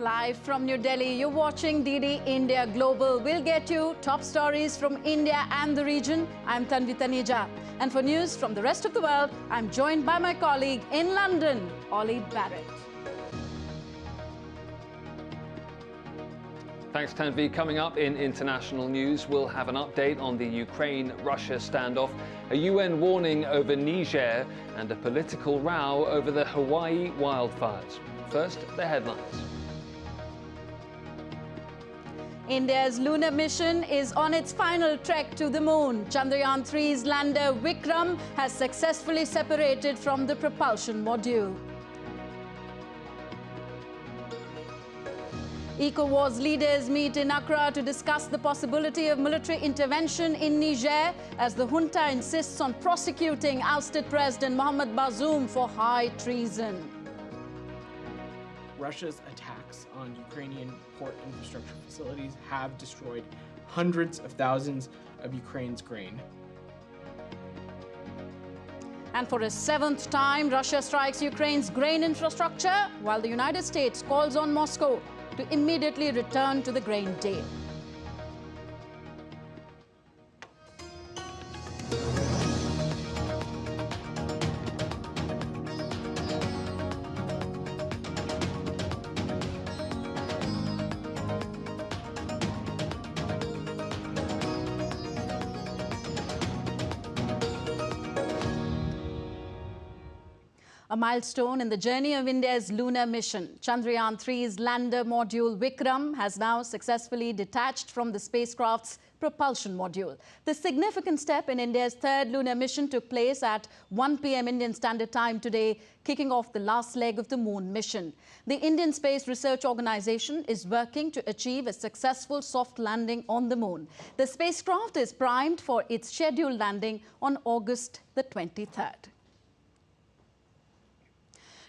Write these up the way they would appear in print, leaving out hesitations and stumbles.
Live from New Delhi, you're watching DD India Global. We'll get you top stories from India and the region. I'm Tanvi Taneja. And for news from the rest of the world, I'm joined by my colleague in London, Ollie Barrett. Thanks, Tanvi. Coming up in international news, we'll have an update on the Ukraine-Russia standoff, a UN warning over Niger, and a political row over the Hawaii wildfires. First, the headlines. India's lunar mission is on its final trek to the moon. Chandrayaan-3's lander Vikram has successfully separated from the propulsion module. ECOWAS leaders meet in Accra to discuss the possibility of military intervention in Niger as the junta insists on prosecuting ousted President Mohamed Bazoum for high treason. Russia's attacks on Ukrainian port infrastructure facilities have destroyed hundreds of thousands of Ukraine's grain. And for a seventh time, Russia strikes Ukraine's grain infrastructure, while the United States calls on Moscow to immediately return to the grain deal. A milestone in the journey of India's lunar mission. Chandrayaan-3's lander module Vikram has now successfully detached from the spacecraft's propulsion module. The significant step in India's third lunar mission took place at 1 p.m. Indian Standard Time today, kicking off the last leg of the moon mission. The Indian Space Research Organization is working to achieve a successful soft landing on the moon. The spacecraft is primed for its scheduled landing on August the 23rd.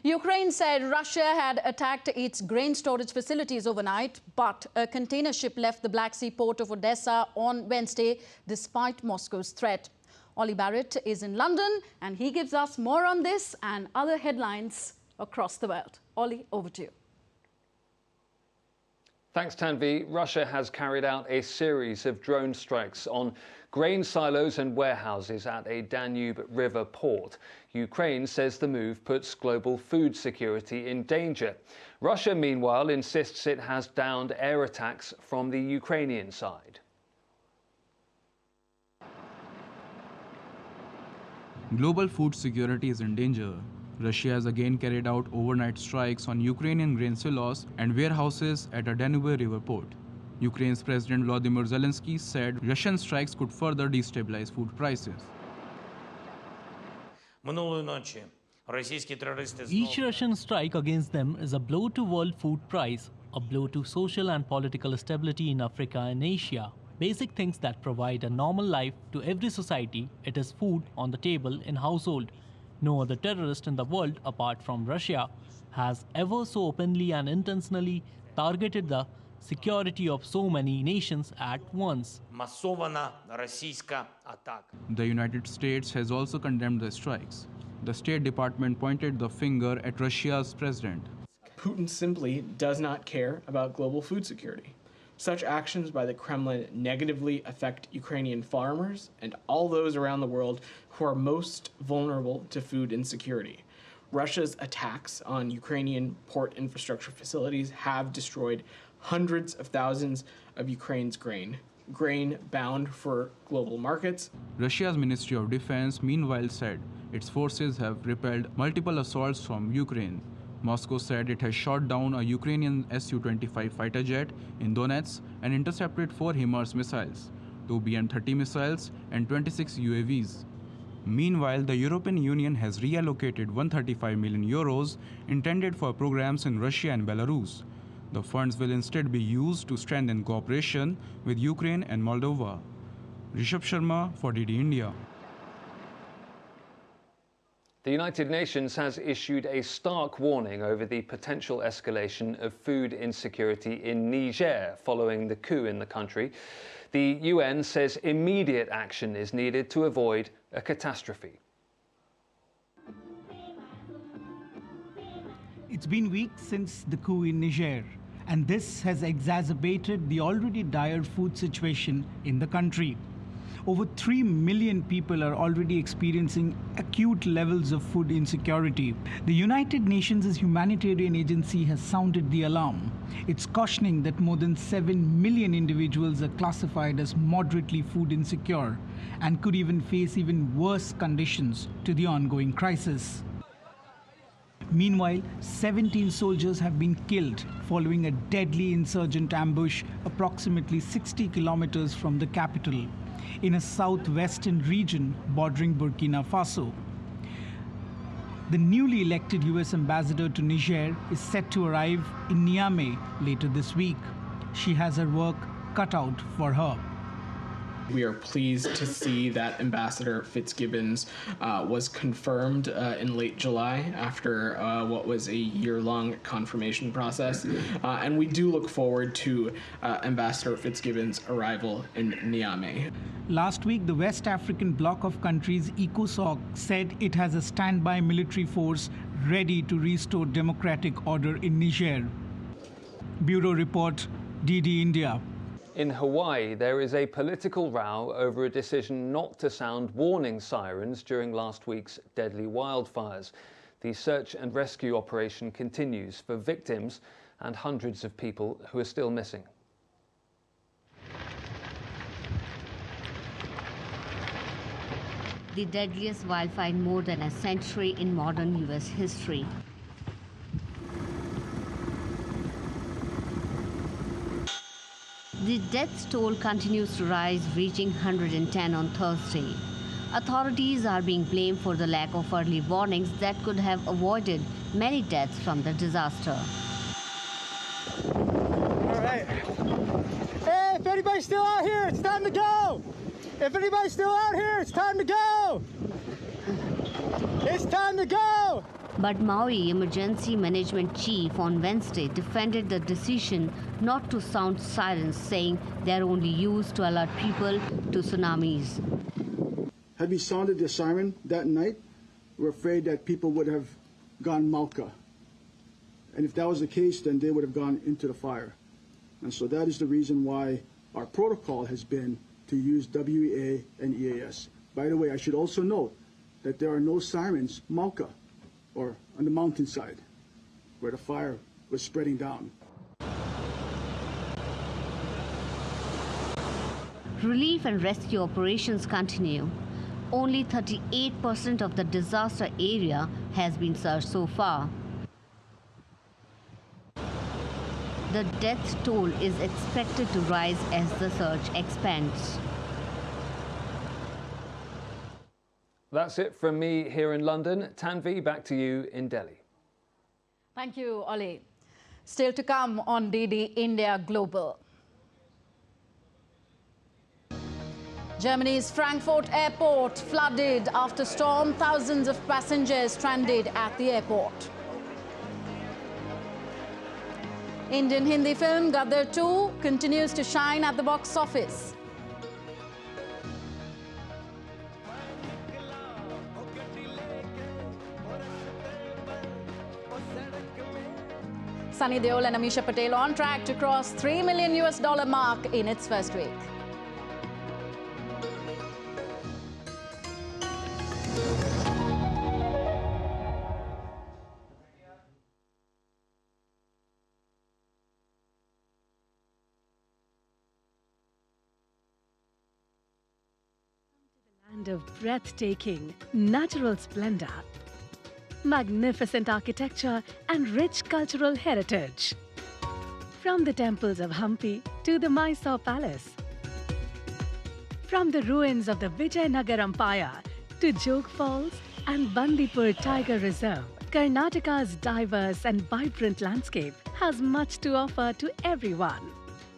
Ukraine said Russia had attacked its grain storage facilities overnight, but a container ship left the Black Sea port of Odessa on Wednesday, despite Moscow's threat. Ollie Barrett is in London, and he gives us more on this and other headlines across the world. Ollie, over to you. Thanks, Tanvi. Russia has carried out a series of drone strikes on grain silos and warehouses at a Danube River port. Ukraine says the move puts global food security in danger. Russia, meanwhile, insists it has downed air attacks from the Ukrainian side. Global food security is in danger. Russia has again carried out overnight strikes on Ukrainian grain silos and warehouses at a Danube River port. Ukraine's President Volodymyr Zelensky said Russian strikes could further destabilize food prices. Each Russian strike against them is a blow to world food price, a blow to social and political stability in Africa and Asia. Basic things that provide a normal life to every society, it is food on the table in household. No other terrorist in the world, apart from Russia, has ever so openly and intentionally targeted the security of so many nations at once. The United States has also condemned the strikes. The State Department pointed the finger at Russia's president. Putin simply does not care about global food security. Such actions by the Kremlin negatively affect Ukrainian farmers and all those around the world who are most vulnerable to food insecurity. Russia's attacks on Ukrainian port infrastructure facilities have destroyed hundreds of thousands of Ukraine's grain bound for global markets. Russia's Ministry of Defense meanwhile said its forces have repelled multiple assaults from Ukraine. Moscow said it has shot down a Ukrainian Su-25 fighter jet in Donetsk and intercepted 4 HIMARS missiles, 2 BM-30 missiles and 26 UAVs. Meanwhile, the European Union has reallocated 135 million euros intended for programs in Russia and Belarus. The funds will instead be used to strengthen cooperation with Ukraine and Moldova. Rishabh Sharma for DD India. The United Nations has issued a stark warning over the potential escalation of food insecurity in Niger following the coup in the country. The UN says immediate action is needed to avoid a catastrophe. It's been weeks since the coup in Niger, and this has exacerbated the already dire food situation in the country. Over 3 million people are already experiencing acute levels of food insecurity. The United Nations' humanitarian agency has sounded the alarm. It's cautioning that more than 7 million individuals are classified as moderately food insecure and could even face even worse conditions to the ongoing crisis. Meanwhile, 17 soldiers have been killed following a deadly insurgent ambush approximately 60 kilometers from the capital, in a southwestern region bordering Burkina Faso. The newly elected US ambassador to Niger is set to arrive in Niamey later this week. She has her work cut out for her. We are pleased to see that Ambassador Fitzgibbons was confirmed in late July after what was a year-long confirmation process. And we do look forward to Ambassador Fitzgibbons' arrival in Niamey. Last week, the West African bloc of countries, ECOSOC, said it has a standby military force ready to restore democratic order in Niger. Bureau Report, DD India. In Hawaii, there is a political row over a decision not to sound warning sirens during last week's deadly wildfires. The search and rescue operation continues for victims and hundreds of people who are still missing. The deadliest wildfire in more than a century in modern US history. The death toll continues to rise, reaching 110 on Thursday. Authorities are being blamed for the lack of early warnings that could have avoided many deaths from the disaster. All right. Hey, if anybody's still out here, it's time to go. If anybody's still out here, it's time to go. It's time to go. But Maui Emergency Management Chief on Wednesday defended the decision not to sound sirens, saying they're only used to alert people to tsunamis. Had we sounded the siren that night, we're afraid that people would have gone Malka. And if that was the case, then they would have gone into the fire. And so that is the reason why our protocol has been to use WEA and EAS. By the way, I should also note that there are no sirens Malka, or on the mountainside, where the fire was spreading down. Relief and rescue operations continue. Only 38% of the disaster area has been searched so far. The death toll is expected to rise as the search expands. That's it from me here in London. Tanvi, back to you in Delhi. Thank you, Ollie. Still to come on DD India Global. Germany's Frankfurt airport flooded after storm. Thousands of passengers stranded at the airport. Indian Hindi film Gadar 2 continues to shine at the box office. Sunny Deol and Amisha Patel on track to cross $3 million mark in its first week. Land of breathtaking natural splendor, magnificent architecture and rich cultural heritage. From the temples of Hampi to the Mysore Palace, from the ruins of the Vijayanagar Empire to Jog Falls and Bandipur Tiger Reserve, Karnataka's diverse and vibrant landscape has much to offer to everyone.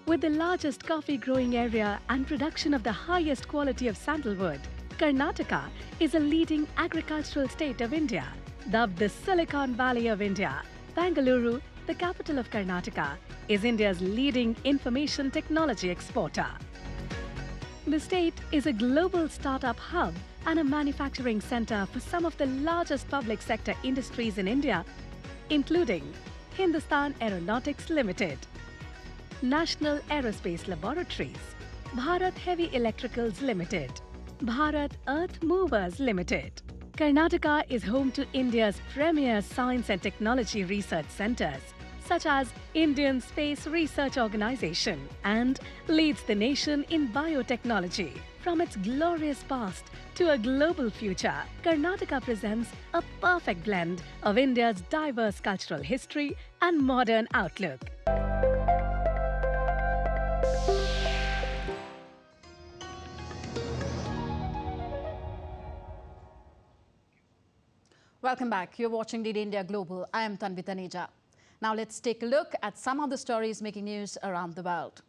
With the largest coffee growing area and production of the highest quality of sandalwood, Karnataka is a leading agricultural state of India. Dubbed the Silicon Valley of India, Bengaluru, the capital of Karnataka, is India's leading information technology exporter. The state is a global startup hub and a manufacturing center for some of the largest public sector industries in India, including Hindustan Aeronautics Limited, National Aerospace Laboratories, Bharat Heavy Electricals Limited, Bharat Earth Movers Limited. Karnataka is home to India's premier science and technology research centers, such as Indian Space Research Organization, and leads the nation in biotechnology. From its glorious past to a global future, Karnataka presents a perfect blend of India's diverse cultural history and modern outlook. Welcome back. You're watching DD India Global. I am Tanvi Taneja. Now let's take a look at some of the stories making news around the world.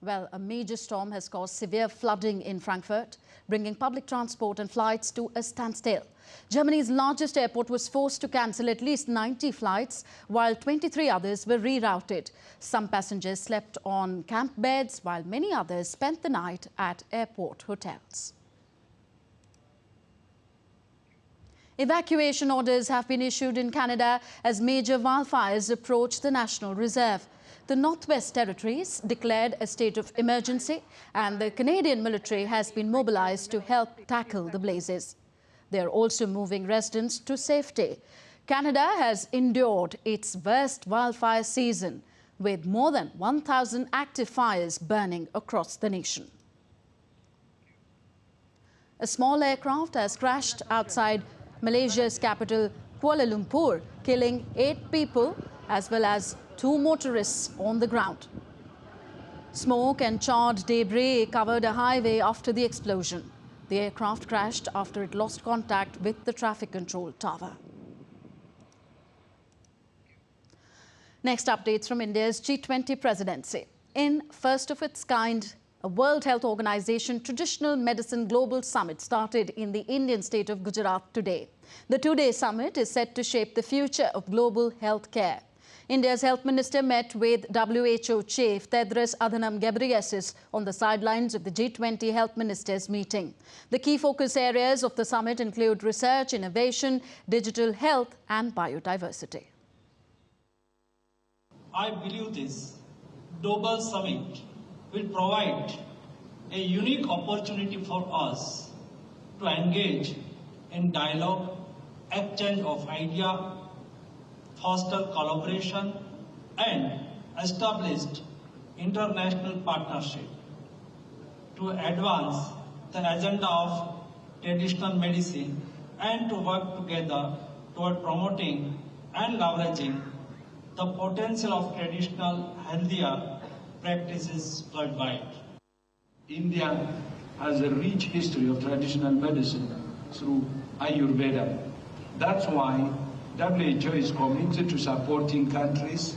Well, a major storm has caused severe flooding in Frankfurt, bringing public transport and flights to a standstill. Germany's largest airport was forced to cancel at least 90 flights, while 23 others were rerouted. Some passengers slept on camp beds, while many others spent the night at airport hotels. Evacuation orders have been issued in Canada as major wildfires approach the National Reserve. The Northwest Territories declared a state of emergency, and the Canadian military has been mobilized to help tackle the blazes. They are also moving residents to safety. Canada has endured its worst wildfire season, with more than 1,000 active fires burning across the nation. A small aircraft has crashed outside Malaysia's capital, Kuala Lumpur, killing 8 people as well as 2 motorists on the ground. Smoke and charred debris covered a highway after the explosion. The aircraft crashed after it lost contact with the traffic control tower. Next, updates from India's G20 presidency. In first of its kind, a World Health Organization Traditional Medicine Global Summit started in the Indian state of Gujarat today. The 2-day summit is set to shape the future of global health care. India's health minister met with WHO chief Tedros Adhanom Ghebreyesus on the sidelines of the G20 health ministers meeting. The key focus areas of the summit include research, innovation, digital health and biodiversity. I believe this global summit will provide a unique opportunity for us to engage in dialogue, exchange of ideas, foster collaboration and establish international partnership to advance the agenda of traditional medicine and to work together toward promoting and leveraging the potential of traditional healthier practices worldwide. India has a rich history of traditional medicine through Ayurveda. That's why WHO is committed to supporting countries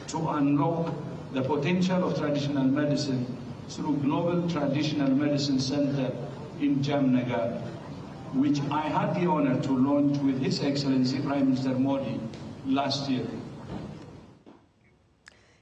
to unlock the potential of traditional medicine through Global Traditional Medicine Center in Jamnagar, which I had the honor to launch with His Excellency Prime Minister Modi last year.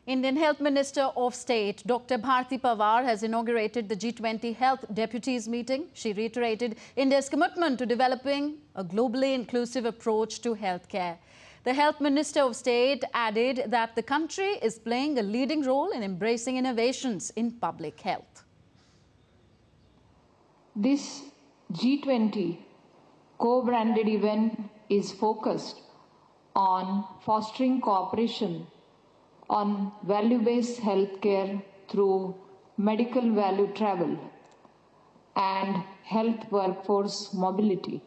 Indian Health Minister of State Dr. Bharti Pawar has inaugurated the G20 Health Deputies meeting. She reiterated India's commitment to developing a globally inclusive approach to healthcare. The Health Minister of State added that the country is playing a leading role in embracing innovations in public health. This G20 co-branded event is focused on fostering cooperation on value-based healthcare through medical value travel and health workforce mobility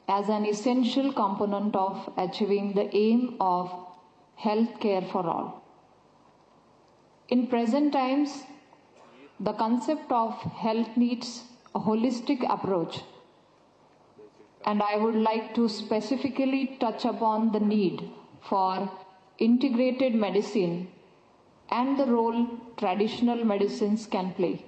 as an essential component of achieving the aim of healthcare for all. In present times, the concept of health needs a holistic approach, and I would like to specifically touch upon the need for integrated medicine and the role traditional medicines can play.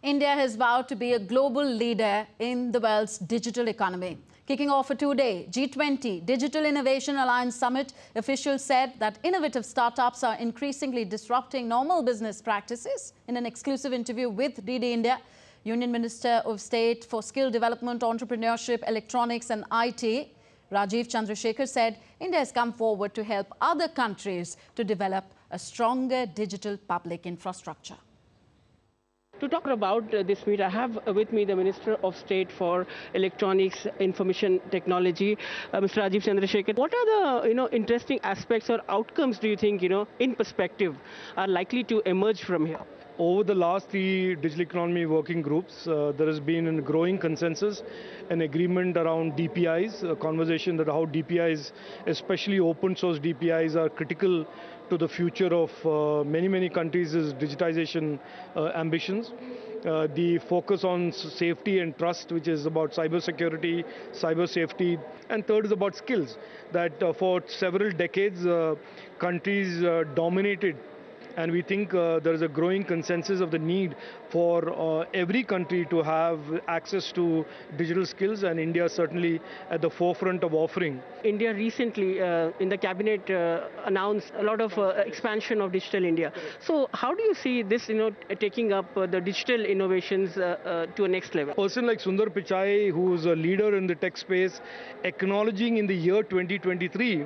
India has vowed to be a global leader in the world's digital economy. Kicking off a 2-day G20 Digital Innovation Alliance Summit, officials said that innovative startups are increasingly disrupting normal business practices. In an exclusive interview with DD India, Union Minister of State for Skill Development, Entrepreneurship, Electronics and IT, Rajiv Chandrasekhar said India has come forward to help other countries to develop a stronger digital public infrastructure. To talk about this meet, I have with me the Minister of State for Electronics, Information Technology, Mr. Rajiv Chandrasekhar. What are the interesting aspects or outcomes do you think in perspective are likely to emerge from here? Over the last 3 digital economy working groups, there has been a growing consensus, an agreement around DPIs, a conversation that how DPIs, especially open source DPIs, are critical to the future of many countries' digitization ambitions. The focus on safety and trust, which is about cyber security, cyber safety, and third is about skills, that for several decades countries dominated. And we think there is a growing consensus of the need for every country to have access to digital skills, and India is certainly at the forefront of offering. India recently in the cabinet announced a lot of expansion of Digital India. So how do you see this taking up the digital innovations to a next level? A person like Sundar Pichai, who is a leader in the tech space, acknowledging in the year 2023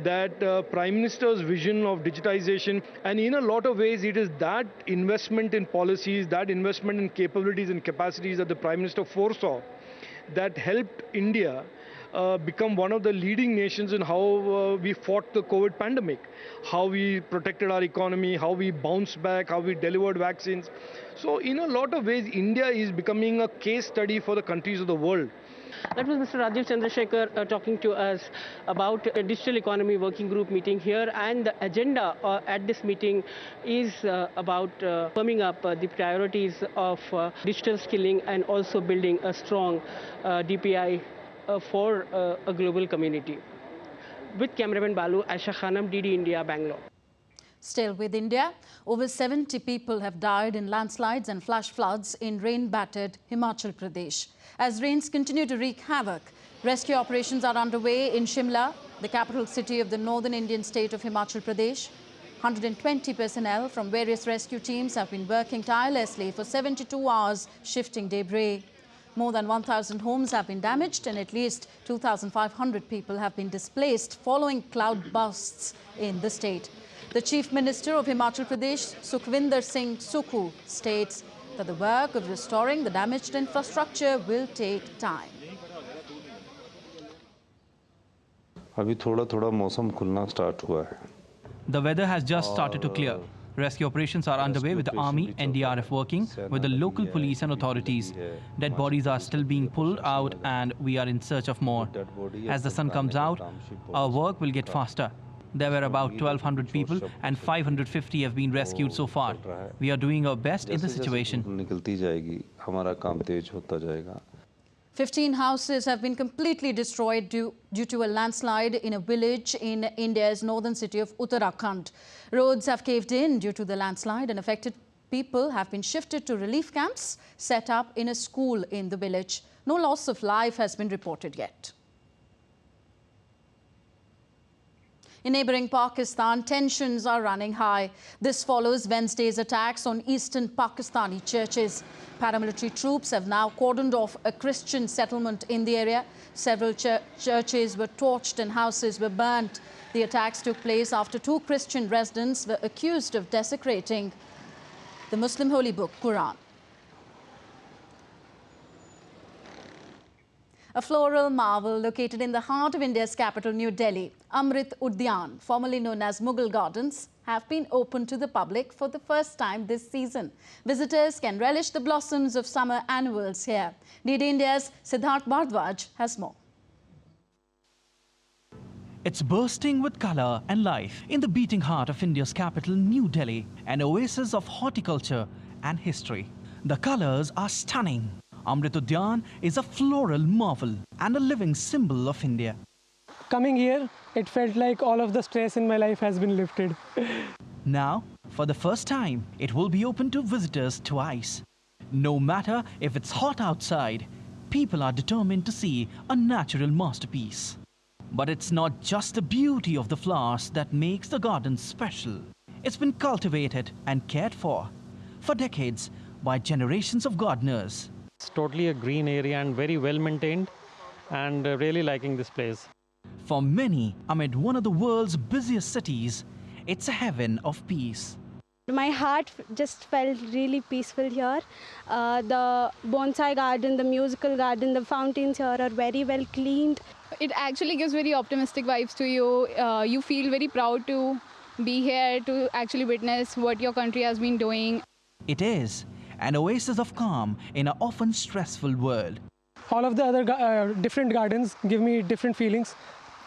that Prime Minister's vision of digitization, and in a lot of ways it is that investment in policies, that investment in capabilities and capacities that the Prime Minister foresaw that helped India become one of the leading nations in how we fought the COVID pandemic, how we protected our economy, how we bounced back, how we delivered vaccines. So in a lot of ways, India is becoming a case study for the countries of the world. That was Mr. Rajiv Chandrasekhar talking to us about a digital economy working group meeting here, and the agenda at this meeting is about firming up the priorities of digital skilling and also building a strong DPI for a global community. With cameraman Balu, Aisha Khanam, DD India, Bangalore. Still with India, over 70 people have died in landslides and flash floods in rain-battered Himachal Pradesh. As rains continue to wreak havoc, rescue operations are underway in Shimla, the capital city of the northern Indian state of Himachal Pradesh. 120 personnel from various rescue teams have been working tirelessly for 72 hours, shifting debris. More than 1,000 homes have been damaged and at least 2,500 people have been displaced following cloud bursts in the state. The Chief Minister of Himachal Pradesh, Sukhvinder Singh Sukhu, states that the work of restoring the damaged infrastructure will take time. अभी थोड़ा मौसम खुलना start हुआ है. The weather has just started to clear. Rescue operations are underway with the army, NDRF working with the local police and authorities. Dead bodies are still being pulled out and we are in search of more. As the sun comes out, our work will get faster. There were about 1,200 people and 550 have been rescued so far. We are doing our best in the situation. 15 houses have been completely destroyed due to a landslide in a village in India's northern city of Uttarakhand. Roads have caved in due to the landslide and affected people have been shifted to relief camps set up in a school in the village. No loss of life has been reported yet. In neighbouring Pakistan, tensions are running high. This follows Wednesday's attacks on eastern Pakistani churches. Paramilitary troops have now cordoned off a Christian settlement in the area. Several churches were torched and houses were burnt. The attacks took place after 2 Christian residents were accused of desecrating the Muslim holy book, Quran. A floral marvel located in the heart of India's capital, New Delhi, Amrit Udyan, formerly known as Mughal Gardens, have been opened to the public for the first time this season. Visitors can relish the blossoms of summer annuals here. DD India's Siddharth Bhardwaj has more. It's bursting with colour and life in the beating heart of India's capital, New Delhi, an oasis of horticulture and history. The colours are stunning. Amrit Udyan is a floral marvel and a living symbol of India. Coming here, it felt like all of the stress in my life has been lifted. Now, for the first time, it will be open to visitors twice. No matter if it's hot outside, people are determined to see a natural masterpiece. But it's not just the beauty of the flowers that makes the garden special. It's been cultivated and cared for decades by generations of gardeners. It's totally a green area and very well maintained, and really liking this place. For many, amid one of the world's busiest cities, it's a heaven of peace. My heart just felt really peaceful here. The bonsai garden, the musical garden, the fountains here are very well cleaned. It actually gives very optimistic vibes to you. You feel very proud to be here to actually witness what your country has been doing. It is an oasis of calm in an often stressful world. All of the other different gardens give me different feelings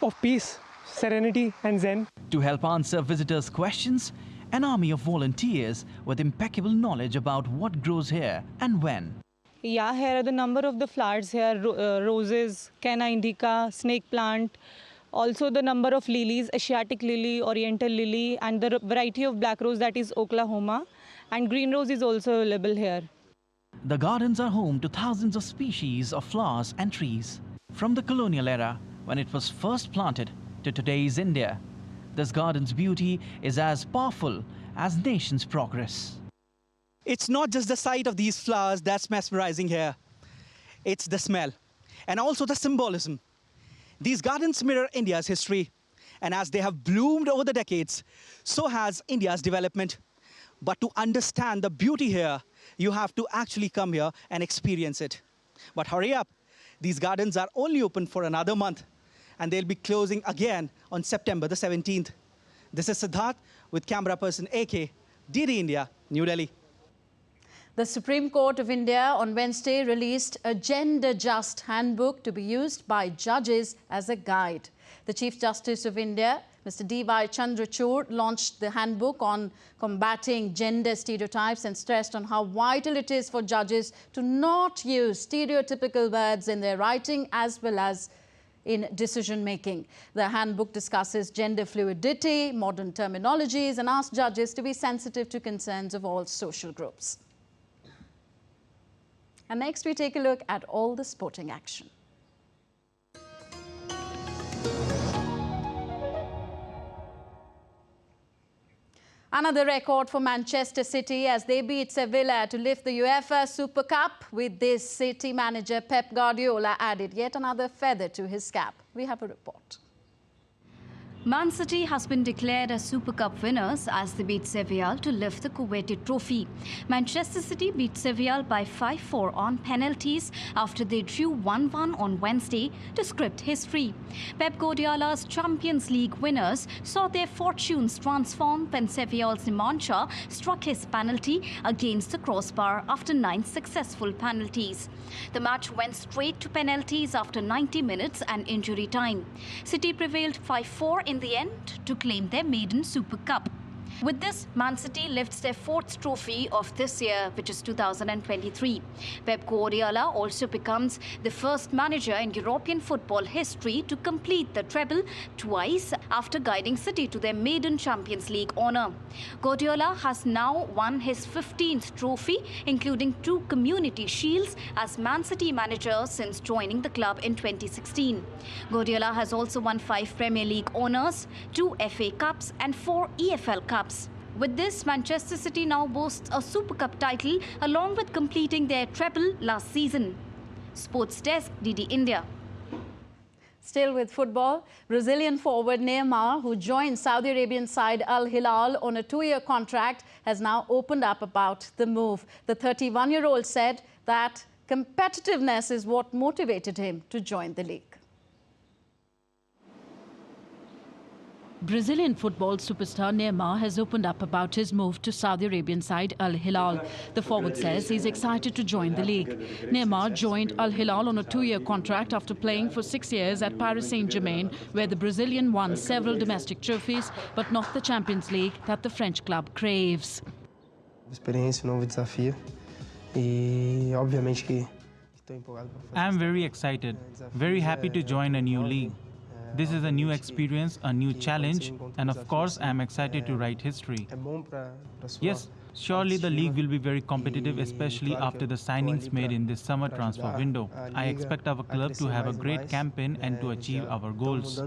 of peace, serenity and zen. To help answer visitors' questions, an army of volunteers with impeccable knowledge about what grows here and when. Yeah, here are the number of the flowers here, roses, canna indica, snake plant, also the number of lilies, Asiatic lily, Oriental lily, and the variety of black rose, that is Oklahoma, and green rose is also available here. The gardens are home to thousands of species of flowers and trees. From the colonial era, when it was first planted, to today's India, this garden's beauty is as powerful as nation's progress. It's not just the sight of these flowers that's mesmerizing here. It's the smell and also the symbolism. These gardens mirror India's history, and as they have bloomed over the decades, so has India's development. But to understand the beauty here, you have to actually come here and experience it. But hurry up, these gardens are only open for another month, and they'll be closing again on September the 17th. This is Siddharth with camera person AK, DD India, New Delhi. The Supreme Court of India on Wednesday released a gender-just handbook to be used by judges as a guide. The Chief Justice of India, Mr. D.Y. Chandrayaan, launched the handbook on combating gender stereotypes and stressed on how vital it is for judges to not use stereotypical words in their writing as well as in decision-making. The handbook discusses gender fluidity, modern terminologies, and asks judges to be sensitive to concerns of all social groups. And next, we take a look at all the sporting action. Another record for Manchester City as they beat Sevilla to lift the UEFA Super Cup. With this, City manager Pep Guardiola added yet another feather to his cap. We have a report. Man City has been declared as Super Cup winners as they beat Sevilla to lift the coveted trophy. Manchester City beat Sevilla by 5-4 on penalties after they drew 1-1 on Wednesday to script history. Pep Guardiola's Champions League winners saw their fortunes transform when Sevilla's Nemanja struck his penalty against the crossbar after 9 successful penalties. The match went straight to penalties after 90 minutes and injury time. City prevailed 5-4 in the end to claim their maiden Super Cup. With this, Man City lifts their 4th trophy of this year, which is 2023. Pep Guardiola also becomes the first manager in European football history to complete the treble twice after guiding City to their maiden Champions League honour. Guardiola has now won his 15th trophy, including 2 Community Shields as Man City manager since joining the club in 2016. Guardiola has also won 5 Premier League honours, 2 FA Cups and 4 EFL Cups. With this, Manchester City now boasts a Super Cup title along with completing their treble last season. Sports Desk, DD India. Still with football, Brazilian forward Neymar, who joined Saudi Arabian side Al Hilal on a 2-year contract, has now opened up about the move. The 31-year-old said that competitiveness is what motivated him to join the league. Brazilian football superstar Neymar has opened up about his move to Saudi Arabian side Al Hilal. The forward says he's excited to join the league. Neymar joined Al Hilal on a 2-year contract after playing for 6 years at Paris Saint-Germain, where the Brazilian won several domestic trophies, but not the Champions League that the French club craves. Experiência, novo desafio, e obviamente que estou empolgado. I'm very excited, very happy to join a new league. This is a new experience, a new challenge, and of course, I'm excited to write history. Yes, surely the league will be very competitive, especially after the signings made in this summer transfer window. I expect our club to have a great campaign and to achieve our goals.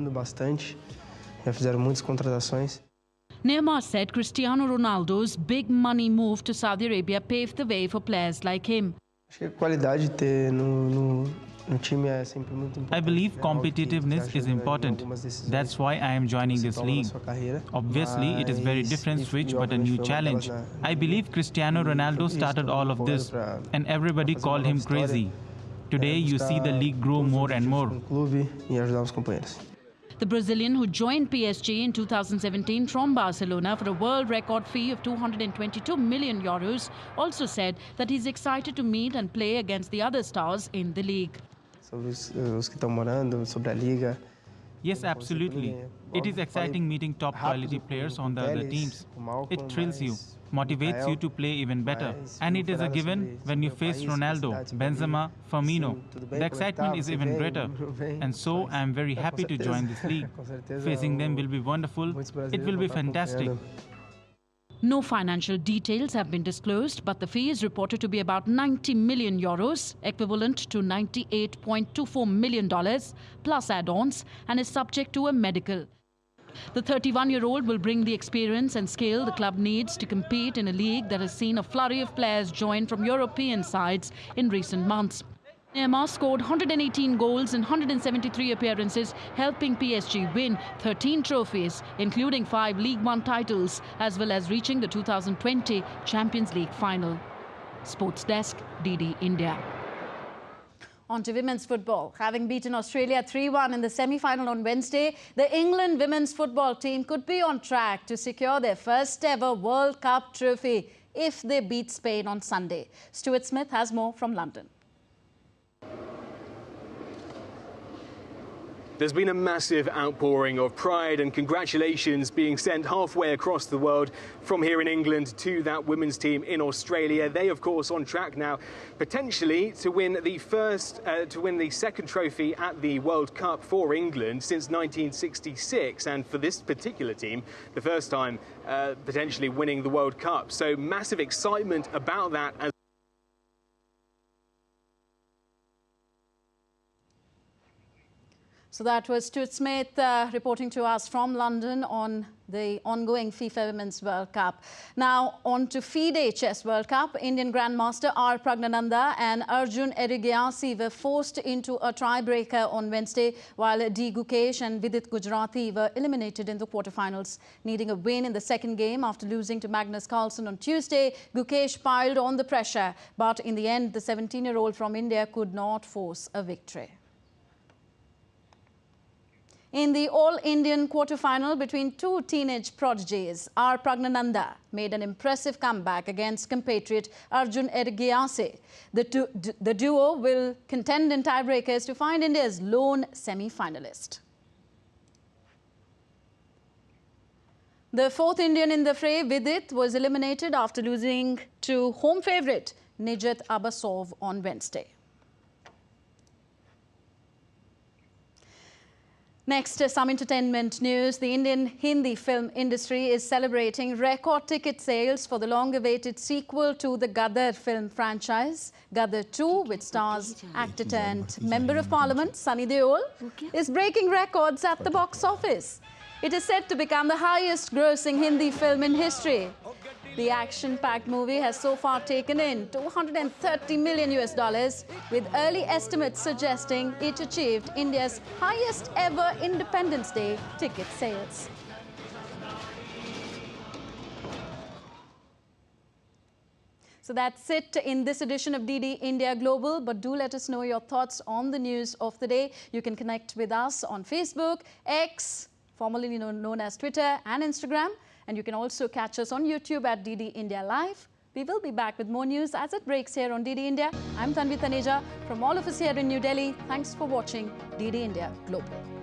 Neymar said Cristiano Ronaldo's big money move to Saudi Arabia paved the way for players like him. Acho que a qualidade de ter no I believe competitiveness is important. That's why I am joining this league. Obviously, it is very different switch but a new challenge. I believe Cristiano Ronaldo started all of this and everybody called him crazy. Today, you see the league grow more and more. The Brazilian, who joined PSG in 2017 from Barcelona for a world record fee of €222 million, also said that he's excited to meet and play against the other stars in the league. Yes, absolutely. It is exciting meeting top quality players on the other teams. It thrills you, motivates you to play even better. And it is a given when you face Ronaldo, Benzema, Firmino. The excitement is even greater. And so I am very happy to join this league. Facing them will be wonderful. It will be fantastic. No financial details have been disclosed, but the fee is reported to be about €90 million, equivalent to $98.24 million, plus add-ons, and is subject to a medical. The 31-year-old will bring the experience and skill the club needs to compete in a league that has seen a flurry of players join from European sides in recent months. Neymar scored 118 goals in 173 appearances, helping PSG win 13 trophies, including 5 League One titles, as well as reaching the 2020 Champions League final. Sports Desk, DD India. On to women's football. Having beaten Australia 3-1 in the semi-final on Wednesday, the England women's football team could be on track to secure their first ever World Cup trophy if they beat Spain on Sunday. Stuart Smith has more from London. There's been a massive outpouring of pride and congratulations being sent halfway across the world from here in England to that women's team in Australia. They, of course, on track now, potentially to win the second trophy at the World Cup for England since 1966, and for this particular team, the first time potentially winning the World Cup. So massive excitement about that as So that was Stuart Smith reporting to us from London on the ongoing FIFA Women's World Cup. Now on to FIDE Chess World Cup. Indian Grandmaster R. Pragnananda and Arjun Erigyasi were forced into a tiebreaker on Wednesday, while D. Gukesh and Vidit Gujarati were eliminated in the quarterfinals. Needing a win in the second game after losing to Magnus Carlsen on Tuesday, Gukesh piled on the pressure. But in the end, the 17-year-old from India could not force a victory. In the All-Indian quarter-final between two teenage prodigies, R. Pragnananda made an impressive comeback against compatriot Arjun Erigyasi. The duo will contend in tiebreakers to find India's lone semi-finalist. The fourth Indian in the fray, Vidit, was eliminated after losing to home favourite Nijat Abbasov on Wednesday. Next, some entertainment news. The Indian Hindi film industry is celebrating record ticket sales for the long-awaited sequel to the Gadar film franchise. Gadar 2, which stars actor and Member of Parliament Sunny Deol, is breaking records at the box office. It is said to become the highest-grossing Hindi film in history. The action-packed movie has so far taken in $230 million, with early estimates suggesting it achieved India's highest ever Independence Day ticket sales. So that's it in this edition of DD India Global, but do let us know your thoughts on the news of the day. You can connect with us on Facebook, X, formerly known as Twitter, and Instagram. And you can also catch us on YouTube at DD India Live. We will be back with more news as it breaks here on DD India. I'm Tanvi Taneja. From all of us here in New Delhi, thanks for watching DD India Global.